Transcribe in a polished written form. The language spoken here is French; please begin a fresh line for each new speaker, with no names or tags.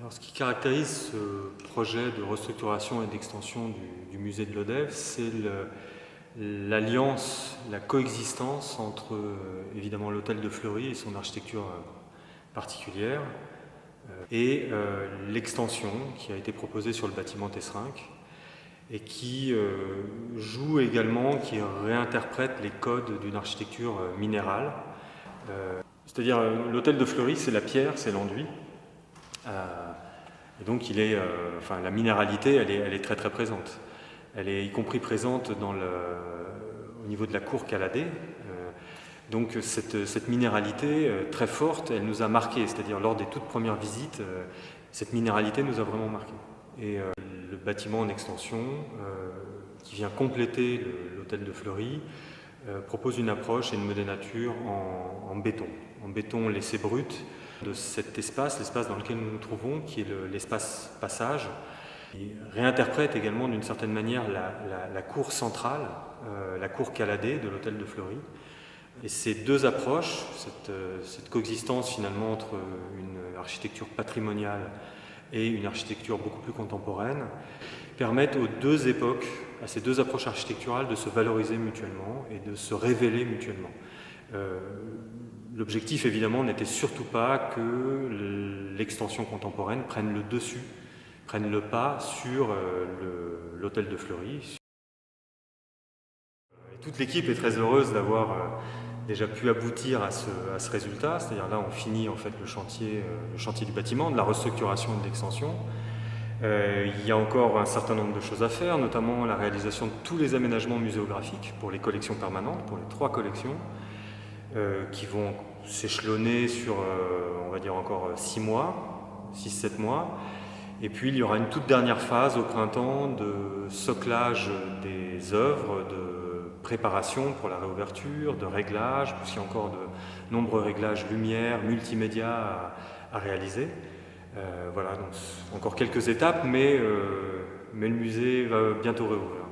Alors, ce qui caractérise ce projet de restructuration et d'extension du musée de l'Odève, c'est l'alliance, la coexistence entre évidemment l'hôtel de Fleury et son architecture particulière et l'extension qui a été proposée sur le bâtiment Tessinc et qui joue également, qui réinterprète les codes d'une architecture minérale. C'est-à-dire l'hôtel de Fleury, c'est la pierre, c'est l'enduit. Et donc la minéralité, elle est très très présente. Elle est y compris présente au niveau de la cour Caladé. Donc cette minéralité très forte, elle nous a marqué, c'est-à-dire lors des toutes premières visites, cette minéralité nous a vraiment marqué. Et le bâtiment en extension, qui vient compléter l'hôtel de Fleury, propose une approche et une modénature en béton laissé brut de cet espace, l'espace dans lequel nous nous trouvons, qui est l'espace passage. Il réinterprète également d'une certaine manière la cour centrale, la cour Caladé de l'hôtel de Fleury. Et ces deux approches, cette coexistence finalement entre une architecture patrimoniale et une architecture beaucoup plus contemporaine, permettent aux deux époques, à ces deux approches architecturales, de se valoriser mutuellement et de se révéler mutuellement. L'objectif évidemment n'était surtout pas que l'extension contemporaine prenne le dessus, prenne le pas sur l'hôtel de Fleury. Et toute l'équipe est très heureuse d'avoir déjà pu aboutir à ce résultat, c'est-à-dire là on finit en fait le chantier du bâtiment, de la restructuration et de l'extension. Il y a encore un certain nombre de choses à faire, notamment la réalisation de tous les aménagements muséographiques pour les collections permanentes, pour les 3 collections, qui vont s'échelonner sur, on va dire, encore 6-7 mois. Et puis il y aura une toute dernière phase au printemps de soclage des œuvres, de préparation pour la réouverture, de réglage, puisqu'il y a encore de nombreux réglages lumière, multimédia à réaliser. Voilà, donc encore quelques étapes, mais le musée va bientôt réouvrir.